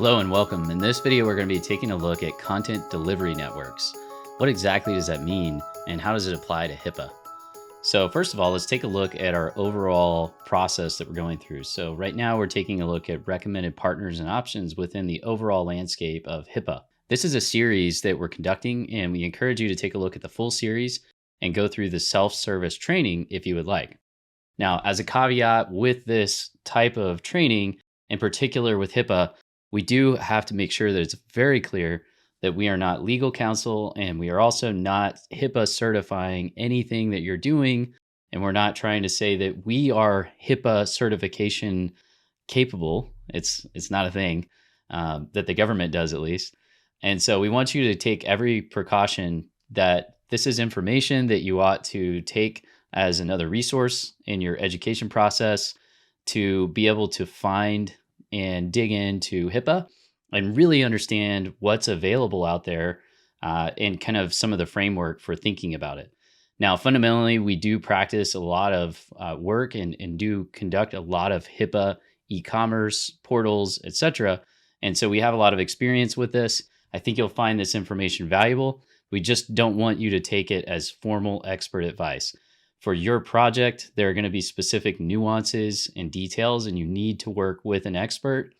Hello and welcome. In this video, we're going to be taking a look at content delivery networks. What exactly does that mean and how does it apply to Hipaa? So first of all, let's take a look at our overall process that we're going through. So right now we're taking a look at recommended partners and options within the overall landscape of Hipaa. This is a series that we're conducting and we encourage you to take a look at the full series and go through the self-service training if you would like. Now, as a caveat with this type of training, in particular with Hipaa, we do have to make sure that it's very clear that we are not legal counsel and we are also not Hipaa certifying anything that you're doing. And we're not trying to say that we are Hipaa certification capable. It's not a thing that the government does, at least. And so we want you to take every precaution that this is information that you ought to take as another resource in your education process to be able to find and dig into Hipaa and really understand what's available out there and kind of some of the framework for thinking about it. Now, fundamentally, we do practice a lot of work and do conduct a lot of Hipaa e-commerce portals, etc. And so we have a lot of experience with this. I think you'll find this information valuable. We just don't want you to take it as formal expert advice. For your project, there are going to be specific nuances and details, and you need to work with an expert.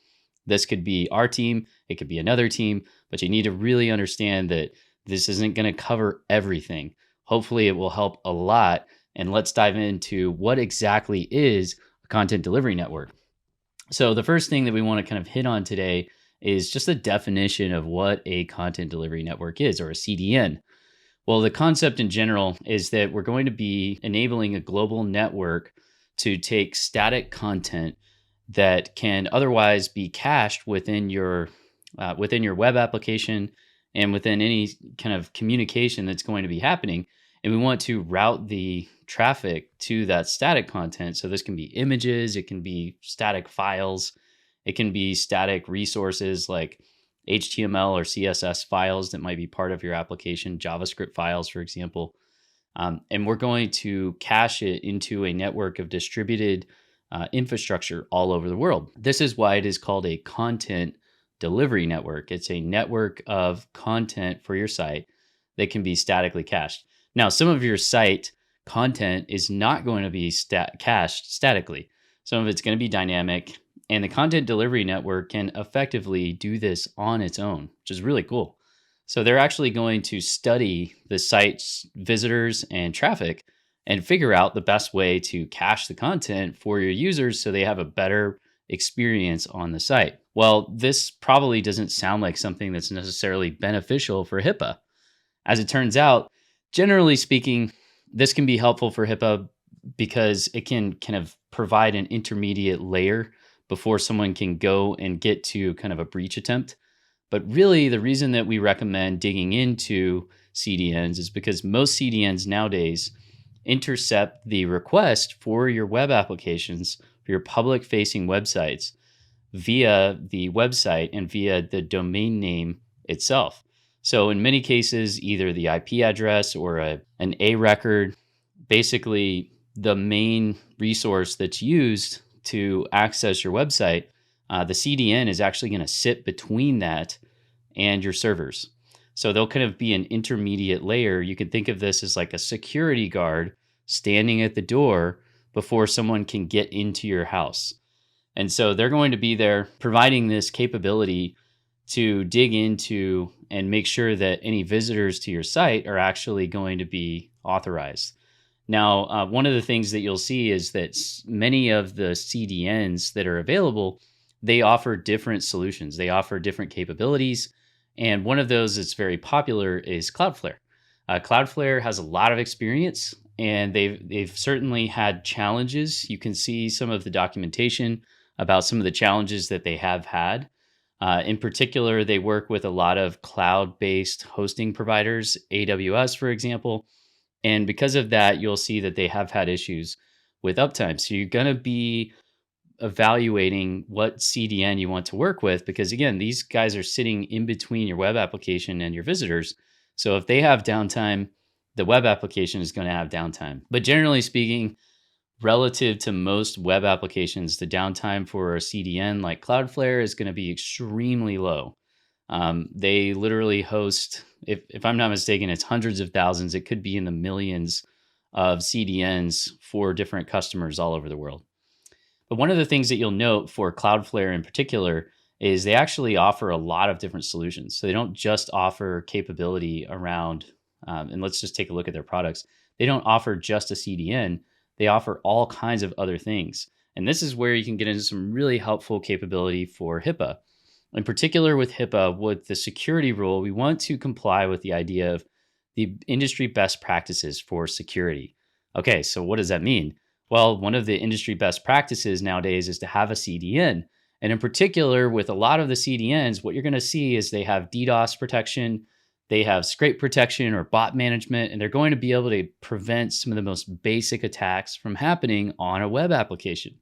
This could be our team, it could be another team, but you need to really understand that this isn't going to cover everything. Hopefully, it will help a lot. And let's dive into what exactly is a content delivery network. So the first thing that we want to kind of hit on today is just a definition of what a content delivery network is, or a CDN. Well, the concept in general is that we're going to be enabling a global network to take static content that can otherwise be cached within your web application and within any kind of communication that's going to be happening. And we want to route the traffic to that static content. So this can be images, it can be static files, it can be static resources like HTML or CSS files that might be part of your application, JavaScript files, for example. And we're going to cache it into a network of distributed infrastructure all over the world. This is why it is called a content delivery network. It's a network of content for your site that can be statically cached. Now, some of your site content is not going to be cached statically. Some of it's going to be dynamic. And the content delivery network can effectively do this on its own, which is really cool. So they're actually going to study the site's visitors and traffic and figure out the best way to cache the content for your users so they have a better experience on the site. Well, this probably doesn't sound like something that's necessarily beneficial for Hipaa. As it turns out, generally speaking, this can be helpful for Hipaa because it can kind of provide an intermediate layer before someone can go and get to kind of a breach attempt. But really, the reason that we recommend digging into CDNs is because most CDNs nowadays intercept the request for your web applications, for your public-facing websites, via the website and via the domain name itself. So in many cases, either the IP address or an A record, basically the main resource that's used to access your website, the CDN is actually going to sit between that and your servers. So they'll kind of be an intermediate layer. You can think of this as like a security guard standing at the door before someone can get into your house. And so they're going to be there providing this capability to dig into and make sure that any visitors to your site are actually going to be authorized. Now, one of the things that you'll see is that many of the CDNs that are available, they offer different solutions. They offer different capabilities. And one of those that's very popular is Cloudflare. Cloudflare has a lot of experience and they've certainly had challenges. You can see some of the documentation about some of the challenges that they have had. In particular, they work with a lot of cloud-based hosting providers, AWS, for example. And because of that, you'll see that they have had issues with uptime. So you're going to be evaluating what CDN you want to work with, because again, these guys are sitting in between your web application and your visitors. So if they have downtime, the web application is going to have downtime. But generally speaking, Relative to most web applications, the downtime for a CDN like Cloudflare is going to be extremely low. They literally host, if I'm not mistaken, it's hundreds of thousands. It could be in the millions of CDNs for different customers all over the world. But one of the things that you'll note for Cloudflare in particular is they actually offer a lot of different solutions. So they don't just offer capability around, and let's just take a look at their products. They don't offer just a CDN. They offer all kinds of other things. And this is where you can get into some really helpful capability for Hipaa. In particular with Hipaa, with the security rule, we want to comply with the idea of the industry best practices for security. Okay, so what does that mean? Well, one of the industry best practices nowadays is to have a CDN. And in particular, with a lot of the CDNs, what you're going to see is they have DDoS protection, they have scrape protection or bot management, and they're going to be able to prevent some of the most basic attacks from happening on a web application.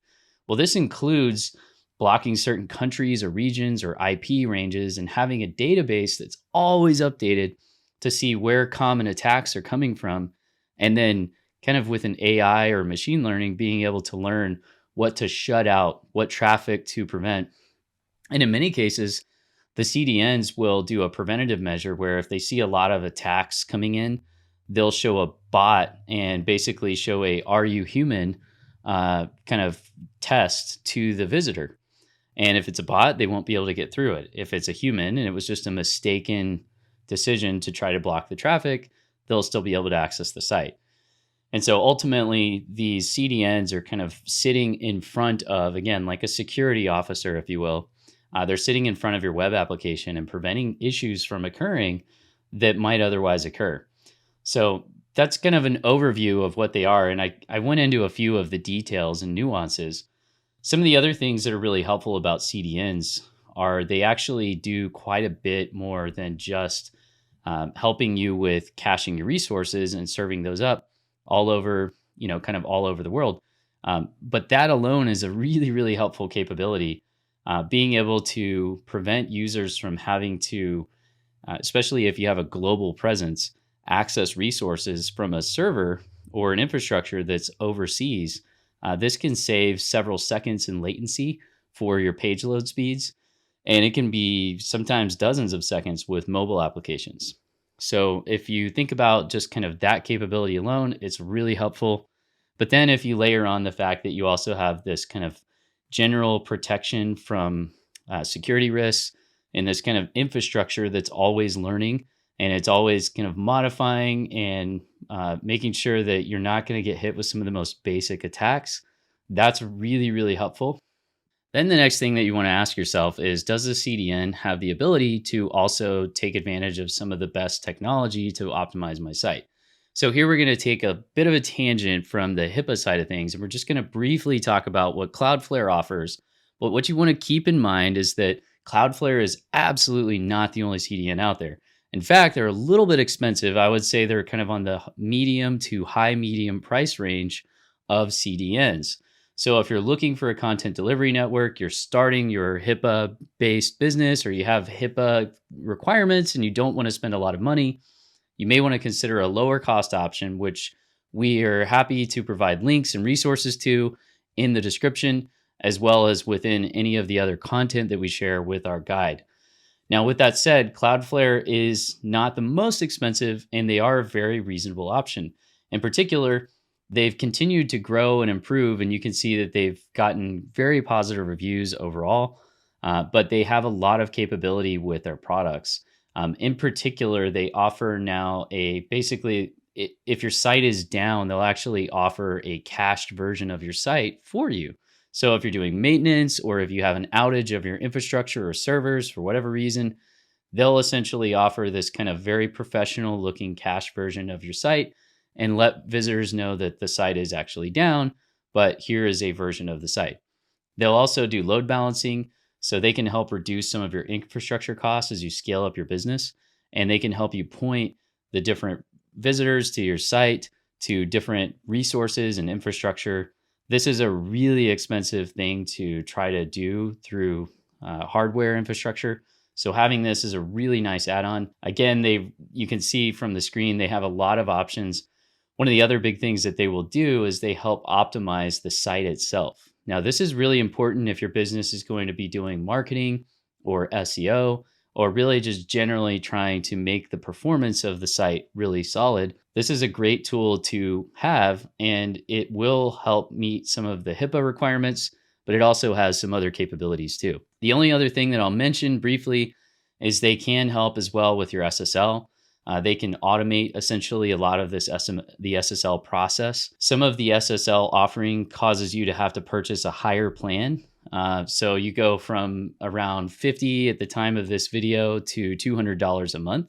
Well, this includes blocking certain countries or regions or IP ranges and having a database that's always updated to see where common attacks are coming from, and then kind of with an AI or machine learning, being able to learn what to shut out, what traffic to prevent. And in many cases, the CDNs will do a preventative measure where if they see a lot of attacks coming in, they'll show a bot and basically show a "Are you human?" Kind of test to the visitor. And if it's a bot, they won't be able to get through it. If it's a human and it was just a mistaken decision to try to block the traffic, they'll still be able to access the site. And so ultimately, these CDNs are kind of sitting in front of, again, like a security officer, if you will. They're sitting in front of your web application and preventing issues from occurring that might otherwise occur. So that's kind of an overview of what they are. And I went into a few of the details and nuances. Some of the other things that are really helpful about CDNs are they actually do quite a bit more than just helping you with caching your resources and serving those up all over, kind of all over the world. But that alone is a really, really helpful capability. Being able to prevent users from having to, especially if you have a global presence, access resources from a server or an infrastructure that's overseas. This can save several seconds in latency for your page load speeds, and it can be sometimes dozens of seconds with mobile applications. So if you think about just kind of that capability alone, it's really helpful. But then if you layer on the fact that you also have this kind of general protection from security risks and this kind of infrastructure that's always learning and it's always kind of modifying and making sure that you're not going to get hit with some of the most basic attacks, that's really, really helpful. Then the next thing that you want to ask yourself is, does the CDN have the ability to also take advantage of some of the best technology to optimize my site? So here we're going to take a bit of a tangent from the Hipaa side of things, and we're just going to briefly talk about what Cloudflare offers. But what you want to keep in mind is that Cloudflare is absolutely not the only CDN out there. In fact, they're a little bit expensive. I would say they're kind of on the medium to high medium price range of CDNs. So if you're looking for a content delivery network, you're starting your HIPAA-based business, or you have HIPAA requirements and you don't want to spend a lot of money, you may want to consider a lower cost option, which we are happy to provide links and resources to in the description, as well as within any of the other content that we share with our guide. Now, with that said, Cloudflare is not the most expensive, and they are a very reasonable option. In particular, they've continued to grow and improve, and you can see that they've gotten very positive reviews overall, but they have a lot of capability with their products. In particular, they offer now basically, if your site is down, they'll actually offer a cached version of your site for you. So if you're doing maintenance or if you have an outage of your infrastructure or servers for whatever reason, they'll essentially offer this kind of very professional looking cached version of your site and let visitors know that the site is actually down, but here is a version of the site. They'll also do load balancing, so they can help reduce some of your infrastructure costs as you scale up your business, and they can help you point the different visitors to your site to different resources and infrastructure. This is a really expensive thing to try to do through hardware infrastructure. So having this is a really nice add-on. Again, you can see from the screen, they have a lot of options One of the other big things that they will do is they help optimize the site itself. Now, this is really important if your business is going to be doing marketing or SEO, or really just generally trying to make the performance of the site really solid. This is a great tool to have, and it will help meet some of the HIPAA requirements, but it also has some other capabilities too. The only other thing that I'll mention briefly is they can help as well with your SSL. They can automate essentially a lot of the SSL process. Some of the SSL offering causes you to have to purchase a higher plan. So you go from around $50 at the time of this video to $200 a month,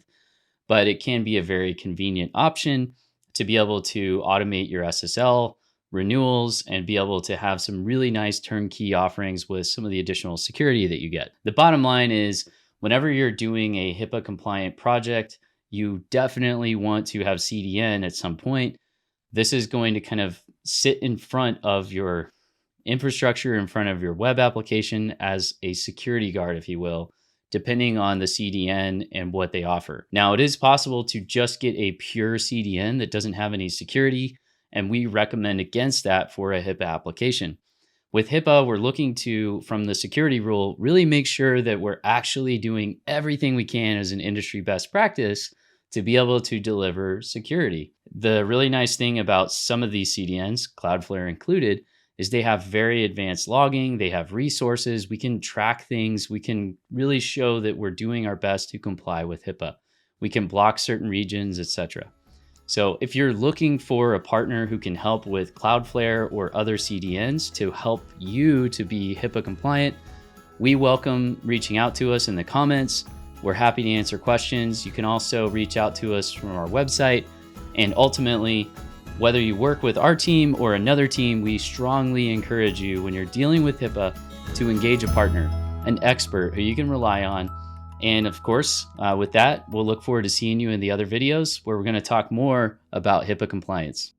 but it can be a very convenient option to be able to automate your SSL renewals and be able to have some really nice turnkey offerings with some of the additional security that you get. The bottom line is, whenever you're doing a HIPAA compliant project, you definitely want to have CDN at some point. This is going to kind of sit in front of your infrastructure, in front of your web application as a security guard, if you will, depending on the CDN and what they offer. Now, it is possible to just get a pure CDN that doesn't have any security, and we recommend against that for a HIPAA application. With HIPAA, we're looking to, from the security rule, really make sure that we're actually doing everything we can as an industry best practice to be able to deliver security. The really nice thing about some of these CDNs, Cloudflare included, is they have very advanced logging, they have resources, we can track things, we can really show that we're doing our best to comply with HIPAA. We can block certain regions, etc. So if you're looking for a partner who can help with Cloudflare or other CDNs to help you to be HIPAA compliant, we welcome reaching out to us in the comments. We're happy to answer questions. You can also reach out to us from our website. And ultimately, whether you work with our team or another team, we strongly encourage you, when you're dealing with HIPAA, to engage a partner, an expert who you can rely on. And of course, with that, we'll look forward to seeing you in the other videos where we're going to talk more about HIPAA compliance.